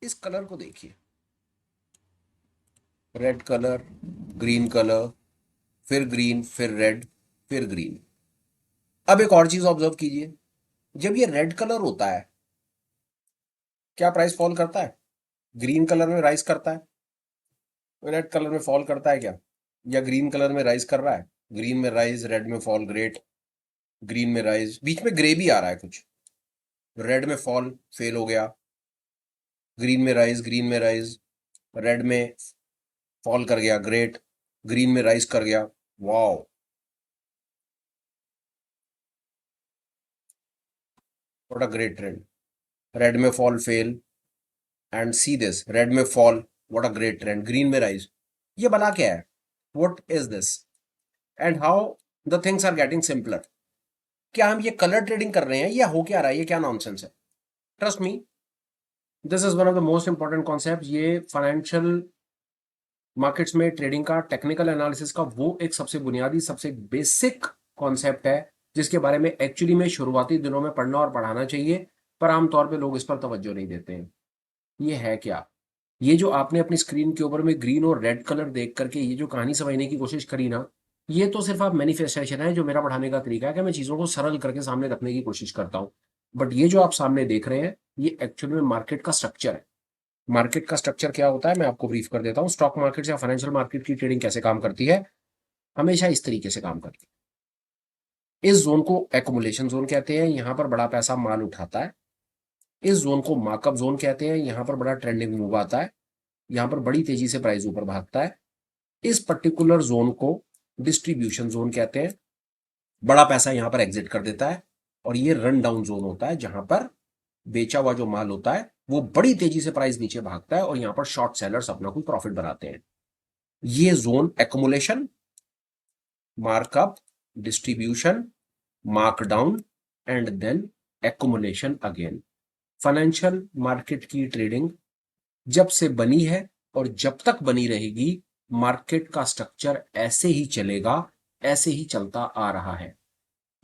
इस कलर को देखिए, रेड कलर, ग्रीन कलर, फिर ग्रीन, फिर रेड, फिर ग्रीन। अब एक और चीज ऑब्जर्व कीजिए, जब ये रेड कलर होता है क्या प्राइस फॉल करता है? ग्रीन कलर में राइज करता है, रेड कलर में फॉल करता है क्या? या ग्रीन कलर में राइज कर रहा है, ग्रीन में राइज, रेड में फॉल, ग्रेट। ग्रीन में राइज, बीच में ग्रे भी आ रहा है कुछ, रेड में फॉल, फेल हो गया। ग्रीन में राइज, ग्रीन में राइज, रेड में फॉल कर गया, ग्रेट। ग्रीन में राइज कर गया, wow, what a great trend. Red में fall, fail, and see this, red में fall, what a great trend, green में राइज। ये बना क्या है? What is this? And how the things are getting simpler. क्या हम ये कलर ट्रेडिंग कर रहे हैं या हो क्या रहा है? ये क्या नॉनसेंस है? Trust me, this is one of the most important concept. ये फाइनेंशियल मार्केट्स में ट्रेडिंग का, टेक्निकल एनालिसिस का वो एक सबसे बुनियादी, सबसे बेसिक कॉन्सेप्ट है जिसके बारे में एक्चुअली में शुरुआती दिनों में पढ़ना और पढ़ाना चाहिए, पर आमतौर पे लोग इस पर तवज्जो नहीं देते हैं। ये है क्या? ये जो आपने अपनी स्क्रीन के ऊपर में ग्रीन और रेड कलर देख करके ये जो कहानी समझने की कोशिश करी ना, ये तो सिर्फ आप मैनिफेस्टेशन है। जो मेरा पढ़ाने का तरीका है कि मैं चीज़ों को सरल करके सामने रखने की कोशिश करता हूँ। बट ये जो आप सामने देख रहे हैं, ये एक्चुअली में मार्केट का स्ट्रक्चर है। मार्केट का स्ट्रक्चर क्या होता है मैं आपको ब्रीफ कर देता हूँ। स्टॉक मार्केट या फाइनेंशियल मार्केट की ट्रेडिंग कैसे काम करती है? हमेशा इस तरीके से काम करती है। इस जोन को एक्युमुलेशन जोन कहते हैं, यहां पर बड़ा पैसा माल उठाता है। इस जोन को मार्कअप जोन कहते हैं, यहां पर बड़ा ट्रेंडिंग मूव आता है, यहां पर बड़ी तेजी से प्राइस ऊपर भागता है। इस पर्टिकुलर जोन को डिस्ट्रीब्यूशन जोन कहते हैं, बड़ा पैसा यहां पर एग्जिट कर देता है। और ये रन डाउन जोन होता है, जहां पर बेचा हुआ जो माल होता है वो बड़ी तेजी से प्राइस नीचे भागता है और यहां पर शॉर्ट सेलर्स अपना कोई प्रॉफिट बनाते हैं। ये zone accumulation, markup, distribution, markdown, and then accumulation again. Financial market की ट्रेडिंग जब से बनी है और जब तक बनी रहेगी, मार्केट का स्ट्रक्चर ऐसे ही चलेगा, ऐसे ही चलता आ रहा है।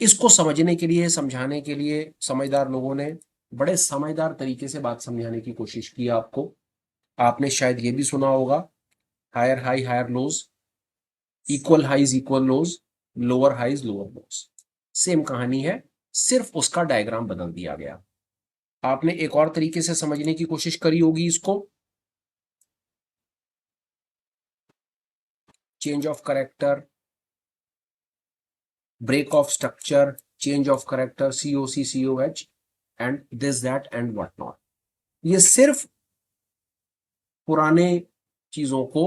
इसको समझने के लिए, समझाने के लिए समझदार लोगों ने बड़े समझदार तरीके से बात समझाने की कोशिश की आपको। आपने शायद ये भी सुना होगा, higher high higher lows, equal highs equal lows, lower highs lower lows. Same कहानी है, सिर्फ उसका डायग्राम बदल दिया गया। आपने एक और तरीके से समझने की कोशिश करी होगी इसको, change of character, break of structure, change of character, COC COH, and this that and what not. ये सिर्फ पुराने चीजों को,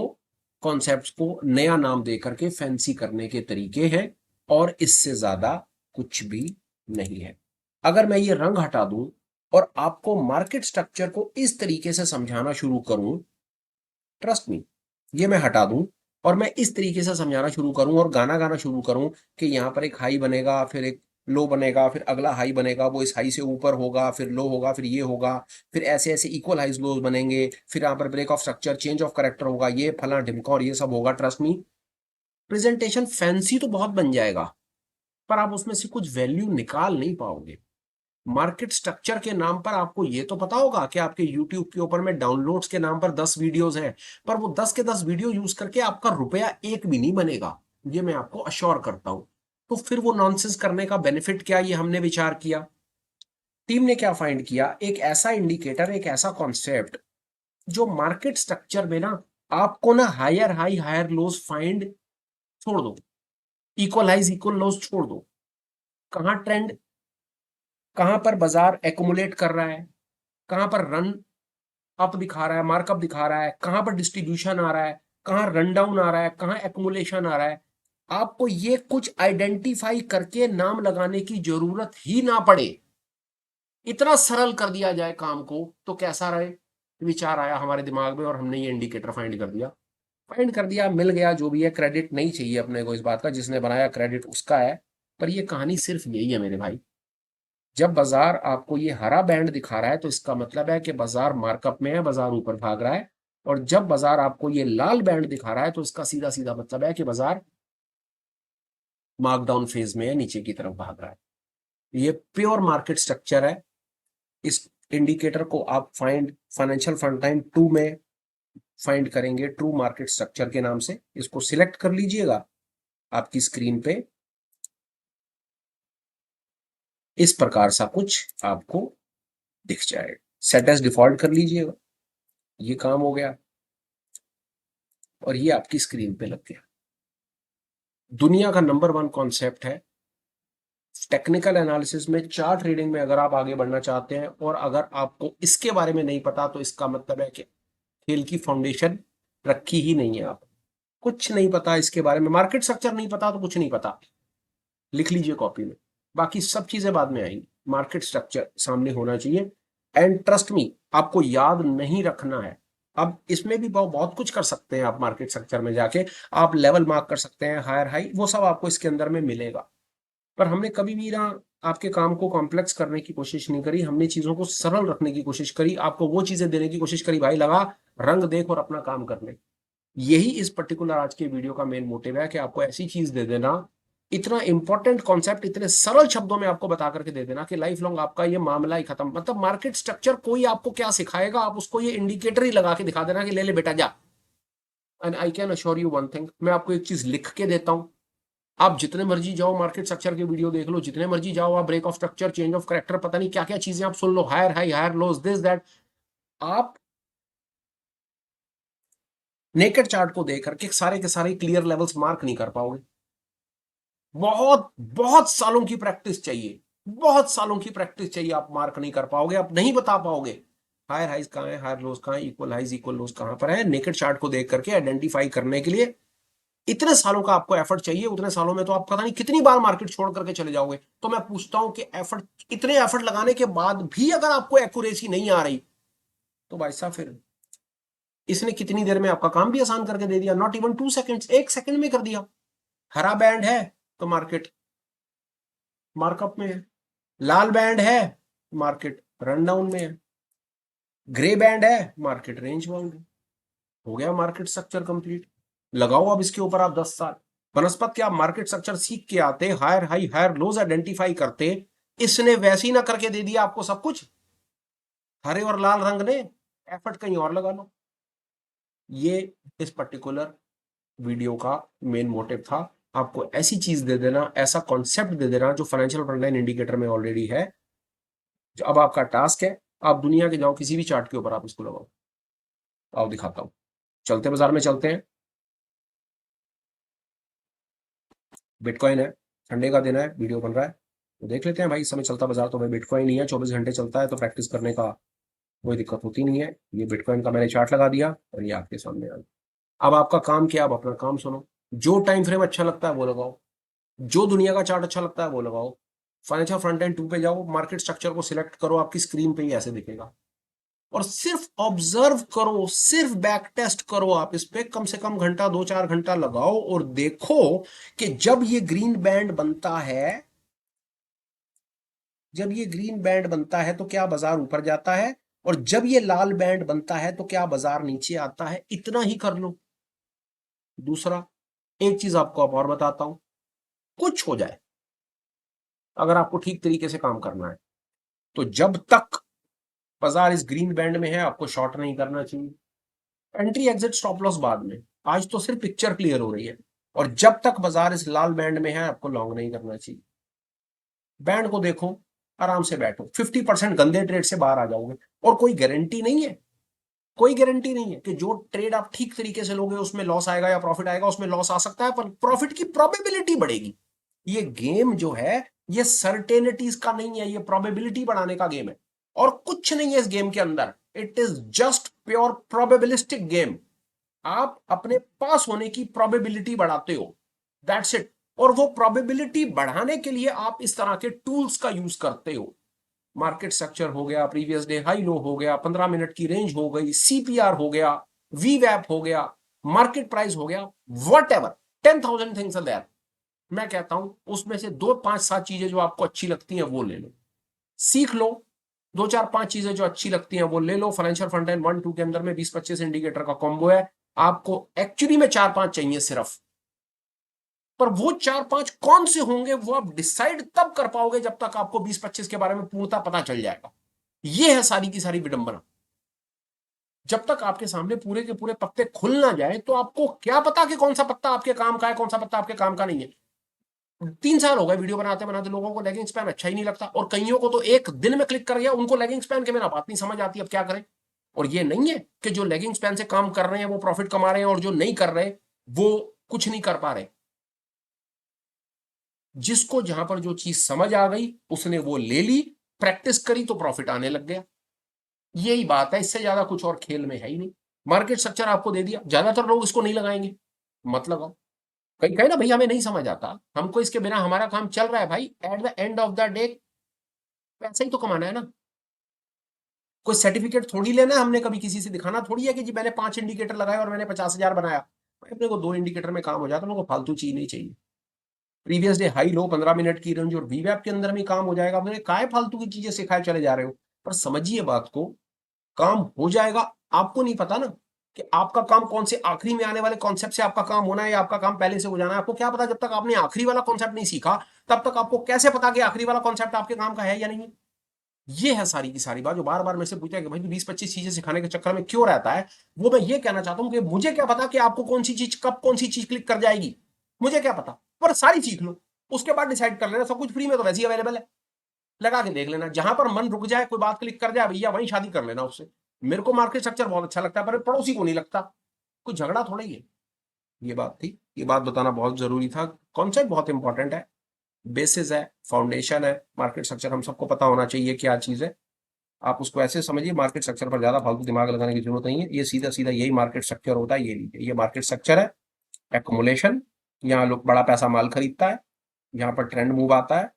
कॉन्सेप्ट्स को नया नाम दे करके फैंसी करने के तरीके हैं, और इससे ज्यादा कुछ भी नहीं है। अगर मैं ये रंग हटा दूं और आपको मार्केट स्ट्रक्चर को इस तरीके से समझाना शुरू करूं, ट्रस्ट मी, ये मैं हटा दूं और मैं इस तरीके से समझाना शुरू करूं और गाना गाना शुरू करूं कि यहां पर एक हाई बनेगा, फिर एक लो बनेगा, फिर अगला हाई बनेगा, वो इस हाई से ऊपर होगा, फिर लो होगा, फिर ये होगा, फिर ऐसे ऐसे इक्वल हाइज लोज बनेंगे, फिर यहां पर break of structure, change of character होगा, ये फला ढिमका और ये सब होगा। ट्रस्ट मी, प्रेजेंटेशन फैंसी तो बहुत बन जाएगा, पर आप उसमें से कुछ वैल्यू निकाल नहीं पाओगे। मार्केट स्ट्रक्चर के नाम पर आपको ये तो पता होगा कि आपके यूट्यूब के ऊपर में डाउनलोड्स के नाम पर 10 वीडियोस हैं, पर वो 10 के 10 वीडियो यूज करके आपका रुपया एक भी नहीं बनेगा, ये मैं आपको अश्योर करता हूं। तो फिर वो नॉनसेंस करने का बेनिफिट क्या, ये हमने विचार किया। टीम ने क्या फाइंड किया, एक ऐसा इंडिकेटर, एक ऐसा कॉन्सेप्ट जो मार्केट स्ट्रक्चर में ना आपको ना higher high higher lows find छोड़ दो, इक्वल हाइज इक्वल लोज छोड़ दो, कहां ट्रेंड, कहां पर बाजार एकुमुलेट कर रहा है, कहां पर रन अप दिखा रहा है, मार्कअप दिखा रहा है, कहां पर डिस्ट्रीब्यूशन आ रहा है, कहां रन डाउन आ रहा है, कहां एक्युमुलेशन आ रहा है। आपको ये कुछ आइडेंटिफाई करके नाम लगाने की जरूरत ही ना पड़े, इतना सरल कर दिया जाए काम को, तो कैसा रहे? विचार आया हमारे दिमाग में और हमने ये इंडिकेटर फाइंड कर दिया। फाइंड कर दिया, मिल गया, जो भी है, क्रेडिट नहीं चाहिए अपने को इस बात का, जिसने बनाया क्रेडिट उसका है। पर ये कहानी सिर्फ यही है मेरे भाई। जब बाजार आपको ये हरा बैंड दिखा रहा है तो इसका मतलब है कि बाजार मार्कअप में है, बाजार ऊपर भाग रहा है। और जब बाजार आपको ये लाल बैंड दिखा रहा है तो इसका सीधा सीधा मतलब है कि बाजार मार्कडाउन फेज में है, नीचे की तरफ भाग रहा है। ये प्योर मार्केट स्ट्रक्चर है। इस इंडिकेटर को आप फाइनेंशियल फ्रंट लाइन 2 में फाइंड करेंगे, ट्रू मार्केट स्ट्रक्चर के नाम से। इसको सिलेक्ट कर लीजिएगा, आपकी स्क्रीन पे इस प्रकार सा कुछ आपको दिख जाएगा। सेट एज डिफॉल्ट कर लीजिएगा, ये काम हो गया और ये आपकी स्क्रीन पे लग गया। दुनिया का नंबर 1 कॉन्सेप्ट है टेक्निकल एनालिसिस में, चार्ट रीडिंग में अगर आप आगे बढ़ना चाहते हैं और अगर आपको इसके बारे में नहीं पता तो इसका मतलब है कि खेल की फाउंडेशन रखी ही नहीं है। आप कुछ नहीं पता इसके बारे में, मार्केट स्ट्रक्चर नहीं पता तो कुछ नहीं पता, लिख लीजिए कॉपी में। बाकी सब चीजें बाद में आएंगी, मार्केट स्ट्रक्चर सामने होना चाहिए। एंड ट्रस्ट मी, आपको याद नहीं रखना है। अब इसमें भी बहुत कुछ कर सकते हैं आप, मार्केट स्ट्रक्चर में जाके आप लेवल मार्क कर सकते हैं, हायर हाई, वो सब आपको इसके अंदर में मिलेगा। पर हमने कभी भी ना आपके काम को कॉम्प्लेक्स करने की कोशिश नहीं करी, हमने चीजों को सरल रखने की कोशिश करी, आपको वो चीजें देने की कोशिश करी, भाई लगा रंग देख और अपना काम कर ले। यही इस पर्टिकुलर आज के वीडियो का मेन मोटिव है कि आपको ऐसी चीज दे देना, इतना इंपॉर्टेंट कॉन्सेप्ट इतने सरल शब्दों में आपको बता करके दे देना कि लाइफ लॉन्ग आपका ये मामला ही खत्म। मतलब मार्केट स्ट्रक्चर कोई आपको क्या सिखाएगा, आप उसको ये इंडिकेटर ही लगा के दिखा देना कि ले ले बेटा जा। And I can assure you one thing, मैं आपको एक चीज लिख के देता हूं, आप जितने मर्जी जाओ मार्केट स्ट्रक्चर के वीडियो देख लो, जितने मर्जी जाओ आप break of structure, change of character, पता नहीं क्या क्या चीजें आप सुन लो, higher high, higher lows, this that, आप नेकेड चार्ट को देख करके सारे के सारे क्लियर लेवल्स मार्क नहीं कर पाओगे। बहुत बहुत सालों की प्रैक्टिस चाहिए, बहुत सालों की प्रैक्टिस चाहिए, आप मार्क नहीं कर पाओगे, आप नहीं बता पाओगे हायर हाइज कहां है, हायर लोज कहां है, इक्वल हाइज इक्वल लोज कहां पर है। नेकेड चार्ट को देख करके आइडेंटिफाई करने के लिए इतने सालों का आपको एफर्ट चाहिए, उतने सालों में तो आप पता नहीं कितनी बार मार्केट छोड़ करके चले जाओगे। तो मैं पूछता हूं कि इतने एफर्ट लगाने के बाद भी अगर आपको एक्यूरेसी नहीं आ रही तो भाई साहब फिर इसने कितनी देर में आपका काम भी आसान करके दे दिया, नॉट इवन 2 सेकेंड्स, 1 सेकेंड में कर दिया। हरा बैंड है तो मार्केट मार्कअप में है, लाल बैंड है मार्केट रन डाउन में है, ग्रे बैंड है मार्केट रेंज बाउंड है। हो गया मार्केट स्ट्रक्चर कंप्लीट। लगाओ अब इसके ऊपर आप 10 साल। बनस्पत के आप मार्केट स्ट्रक्चर सीख के आते, higher high higher lows identify करते, इसने वैसे ही ना करके दे दिया आपको सब कुछ, हरे और लाल रंग ने, एफर्ट कहीं और लगा लो। ये इस पर्टिकुलर वीडियो का मेन मोटिव था, आपको ऐसी चीज दे देना, ऐसा कॉन्सेप्ट दे देना जो फाइनेंशियल फ्रंटलाइन इंडिकेटर में ऑलरेडी है। जो अब आपका टास्क है, आप दुनिया के जाओ किसी भी चार्ट के ऊपर आप इसको लगाओ। आओ दिखाता हूं, चलते बाजार में चलते हैं। बिटकॉइन है, संडे का दिन है, वीडियो बन रहा है तो देख लेते हैं भाई। इस समय चलता बाजार तो भाई बिटकॉइन ही है, 24 घंटे चलता है तो प्रैक्टिस करने का कोई दिक्कत होती नहीं है। ये बिटकॉइन का मैंने चार्ट लगा दिया और ये आपके सामने आ गया। अब आपका काम क्या, आप अपना काम सुनो, जो टाइम फ्रेम अच्छा लगता है वो लगाओ, जो दुनिया का चार्ट अच्छा लगता है वो लगाओ। फाइनेंशियल फ्रंट एंड 2 पे जाओ, मार्केट स्ट्रक्चर को सिलेक्ट करो, आपकी स्क्रीन पे ही ऐसे दिखेगा और सिर्फ ऑब्जर्व करो, सिर्फ बैक टेस्ट करो। आप इस पे कम से कम घंटा 2-4 घंटा लगाओ और देखो कि जब ये ग्रीन बैंड बनता है, जब ये ग्रीन बैंड बनता है तो क्या बाजार ऊपर जाता है, और जब ये लाल बैंड बनता है तो क्या बाजार नीचे आता है। इतना ही कर लो। दूसरा एक चीज आपको अब और बताता हूं, कुछ हो जाए अगर आपको ठीक तरीके से काम करना है तो जब तक बाजार इस ग्रीन बैंड में है आपको शॉर्ट नहीं करना चाहिए। एंट्री एग्जिट स्टॉप लॉस बाद में, आज तो सिर्फ पिक्चर क्लियर हो रही है। और जब तक बाजार इस लाल बैंड में है आपको लॉन्ग नहीं करना चाहिए। बैंड को देखो, आराम से बैठो, 50% गंदे ट्रेड से बाहर आ जाओगे। और कोई गारंटी नहीं है, कोई गारंटी नहीं है कि जो ट्रेड आप ठीक तरीके से लोगे उसमें लॉस आएगा या प्रॉफिट आएगा। उसमें लॉस आ सकता है पर प्रॉफिट की प्रोबेबिलिटी बढ़ेगी। ये गेम जो है ये सर्टेनिटीज का नहीं है, ये प्रोबेबिलिटी बढ़ाने का गेम है और कुछ नहीं है इस गेम के अंदर। It is just pure probabilistic game. आप अपने पास होने की प्रोबेबिलिटी बढ़ाते हो, दैट्स इट। और वो प्रोबेबिलिटी बढ़ाने के लिए आप इस तरह के टूल्स का यूज करते हो। मार्केट स्ट्रक्चर हो गया, प्रीवियस डे हाई लो हो गया, 15 मिनट की रेंज हो गई, सीपीआर हो गया, वीवैप हो गया, मार्केट प्राइस हो गया, whatever 10,000 things are there. मैं कहता हूं उसमें से 2-5-7 चीजें जो आपको अच्छी लगती हैं वो ले लो, सीख लो। 2-4-5 चीजें जो अच्छी लगती हैं वो ले लो। फाइनेंशियल फ्रंट एंड 1-2 के अंदर में 20-25 इंडिकेटर का कॉम्बो है। आपको एक्चुअली में 4-5 चाहिए सिर्फ, पर वो 4-5 कौन से होंगे वो आप डिसाइड तब कर पाओगे जब तक आपको 20-25 के बारे में पूर्णता पता चल जाएगा। ये है सारी की सारी विडंबना। जब तक आपके सामने पूरे के पूरे पत्ते खुल ना जाए तो आपको क्या पता कि कौन सा पत्ता आपके काम का है, कौन सा पत्ता आपके काम का नहीं है। 3 साल हो गए वीडियो बनाते बनाते, लोगों को लेगिंग स्पैन अच्छा ही नहीं लगता, और कईयों को तो एक दिन में क्लिक कर गया, उनको लेगिंग स्पैन के बिना बात नहीं समझ आती, अब क्या करें। और ये नहीं है कि जो लेगिंग स्पैन से काम कर रहे हैं वो प्रॉफिट कमा रहे हैं, और जो नहीं कर रहे वो कुछ नहीं कर पा रहे। जिसको जहां पर जो चीज समझ आ गई उसने वो ले ली, प्रैक्टिस करी तो प्रॉफिट आने लग गया। यही बात है, इससे ज्यादा कुछ और खेल में है ही नहीं। मार्केट स्ट्रक्चर आपको दे दिया, ज्यादातर लोग इसको नहीं लगाएंगे, मत लगाओ। कहीं कहे ना भाई हमें नहीं समझ आता, हमको इसके बिना हमारा काम चल रहा है भाई, at the end of the day पैसा ही तो कमाना है ना। कोई सर्टिफिकेट थोड़ी लेना है हमने, कभी किसी से दिखाना थोड़ी है कि जी मैंने 5 इंडिकेटर लगाए और मैंने 50,000 बनाया। भाई अपने को 2 इंडिकेटर में काम हो जाता है, मेरे को फालतू चीज नहीं चाहिए। Previous day high low 15 minute की रेंज और वीवैप के अंदर में काम हो जाएगा, अपने काय फालतू की चीजें सिखाए चले जा रहे हो। पर समझिए बात को, काम हो जाएगा। आपको नहीं पता ना कि आपका काम कौन से आखिरी में आने वाले कॉन्सेप्ट से आपका काम होना है या आपका काम पहले से हो जाना है। आपको क्या पता, जब तक आपने आखिरी वाला कॉन्सेप्ट नहीं सीखा तब तक आपको कैसे पता कि आखिरी वाला कॉन्सेप्ट आपके काम का है या नहीं है। ये है सारी की सारी बात। जो बार बार मेरे से पूछा है कि भाई 20-25 चीजें सिखाने के चक्कर में क्यों रहता है, वो मैं ये कहना चाहता हूं कि मुझे क्या पता कि आपको कौन सी चीज कब कौन सी चीज क्लिक कर जाएगी, मुझे क्या पता। पर सारी सीख लो, उसके बाद डिसाइड कर लेना। सब कुछ फ्री में तो वैसे ही अवेलेबल है, लगा के देख लेना। जहां पर मन रुक जाए, कोई बात क्लिक कर जाए भैया, वहीं शादी कर लेना उससे। मेरे को मार्केट स्ट्रक्चर बहुत अच्छा लगता है पर पड़ोसी को नहीं लगता, कोई झगड़ा थोड़ा ही है। ये बात थी, ये बात बताना बहुत जरूरी था। कॉन्सेप्ट बहुत इंपॉर्टेंट है, बेसिस है, फाउंडेशन है। मार्केट स्ट्रक्चर हम सबको पता होना चाहिए क्या चीज है। आप उसको ऐसे समझिए, मार्केट स्ट्रक्चर पर ज्यादा फालतू दिमाग लगाने की जरूरत नहीं है। ये सीधा सीधा यही मार्केट स्ट्रक्चर होता है। ये लीजिए, ये मार्केट स्ट्रक्चर है। एक्युमुलेशन, यहाँ लोग बड़ा पैसा माल खरीदता है, यहाँ पर ट्रेंड मूव आता है,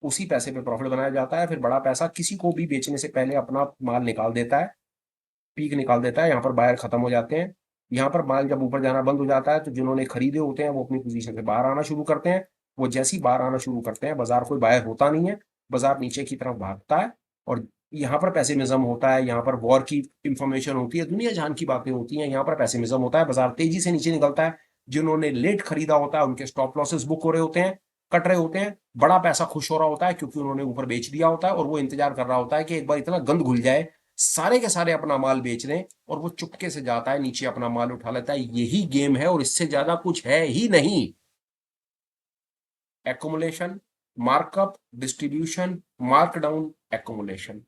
उसी पैसे पे प्रॉफिट बनाया जाता है। फिर बड़ा पैसा किसी को भी बेचने से पहले अपना माल निकाल देता है, पीक निकाल देता है। यहाँ पर बायर खत्म हो जाते हैं। यहाँ पर माल जब ऊपर जाना बंद हो जाता है तो जिन्होंने खरीदे होते हैं वो अपनी पोजीशन से बाहर आना शुरू करते हैं। वो जैसी बाहर आना शुरू करते हैं, बाजार कोई बायर होता नहीं है, बाजार नीचे की तरफ भागता है। और यहाँ पर पैसिमिज्म होता है, यहाँ पर वॉर की इंफॉर्मेशन होती है, दुनिया जहान की बातें होती हैं। यहाँ पर पैसिमिज्म होता है, बाजार तेजी से नीचे निकलता है। जिन्होंने लेट खरीदा होता है उनके स्टॉप लॉसेस बुक हो रहे होते हैं, कट रहे होते हैं। बड़ा पैसा खुश हो रहा होता है क्योंकि उन्होंने ऊपर बेच दिया होता है, और वो इंतजार कर रहा होता है कि एक बार इतना गंद घुल जाए, सारे के सारे अपना माल बेच दें, और वो चुपके से जाता है नीचे अपना माल उठा लेता है। यही गेम है और इससे ज्यादा कुछ है ही नहीं। Accumulation, markup, distribution, markdown, accumulation.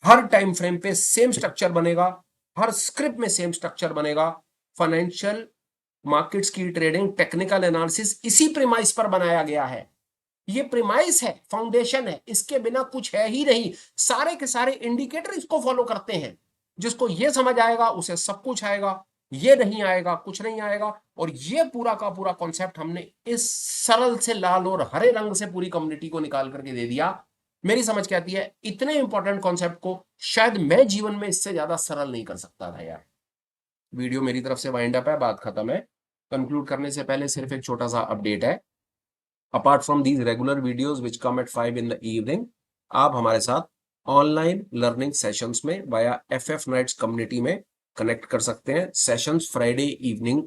हर टाइम फ्रेम पे सेम स्ट्रक्चर बनेगा, हर स्क्रिप्ट में सेम स्ट्रक्चर बनेगा। फाइनेंशियल मार्केट्स की ट्रेडिंग, टेक्निकल एनालिसिस इसी प्रीमाइस पर बनाया गया है। ये प्रीमाइस है, फाउंडेशन है, इसके बिना कुछ है ही नहीं। सारे के सारे इंडिकेटर इसको फॉलो करते हैं। जिसको ये समझ आएगा उसे सब कुछ आएगा, ये नहीं आएगा कुछ नहीं आएगा। और ये पूरा का पूरा कॉन्सेप्ट हमने इस सरल से लाल और हरे रंग से पूरी कम्युनिटी को निकाल करके दे दिया। मेरी समझ कहती है इतने इंपॉर्टेंट कॉन्सेप्ट को शायद मैं जीवन में इससे ज्यादा सरल नहीं कर सकता था यार। वीडियो मेरी तरफ से वाइंड अप है, बात खत्म है। कंक्लूड करने से पहले सिर्फ एक छोटा सा अपडेट है। Apart from these regular videos which come at 5 in the evening, आप हमारे साथ ऑनलाइन लर्निंग सेशंस में वाया FF नाइट्स कम्युनिटी में कनेक्ट कर सकते हैं। सेशंस फ्राइडे इवनिंग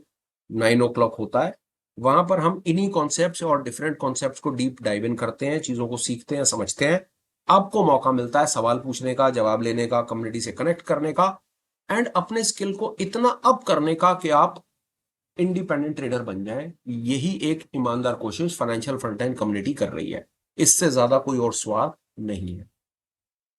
9 o'clock होता है। वहां पर हम इन्हीं कॉन्सेप्ट्स और डिफरेंट कॉन्सेप्ट्स को डीप डाइव इन करते हैं, चीजों को सीखते हैं, समझते हैं। आपको मौका मिलता है सवाल पूछने का, जवाब लेने का, कम्युनिटी से कनेक्ट करने का, एंड अपने स्किल को इतना अप करने का कि आप इंडिपेंडेंट ट्रेडर बन जाए। यही एक ईमानदार कोशिश फाइनेंशियल फ्रंट एंड कम्युनिटी कर रही है। इससे ज्यादा कोई और स्वाद नहीं है।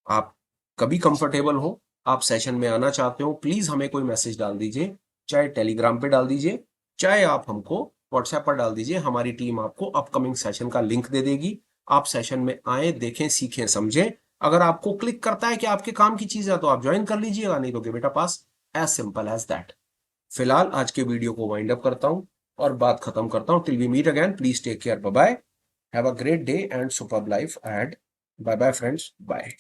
आप कभी कंफर्टेबल हो, आप सेशन में आना चाहते हो, प्लीज हमें कोई मैसेज डाल दीजिए, चाहे टेलीग्राम पे डाल दीजिए, चाहे आप हमको व्हाट्सएप पर डाल दीजिए। हमारी टीम आपको अपकमिंग सेशन का लिंक दे देगी। आप सेशन में आए, देखें, सीखें, समझें। अगर आपको क्लिक करता है कि आपके काम की चीज है तो आप ज्वाइन कर लीजिएगा, नहीं तो give it a pass, as simple as that. फिलहाल आज के वीडियो को वाइंड अप करता हूं और बात खत्म करता हूं। Till we meet again, please take care, bye bye, have a great day and superb life ahead. Bye bye friends, bye.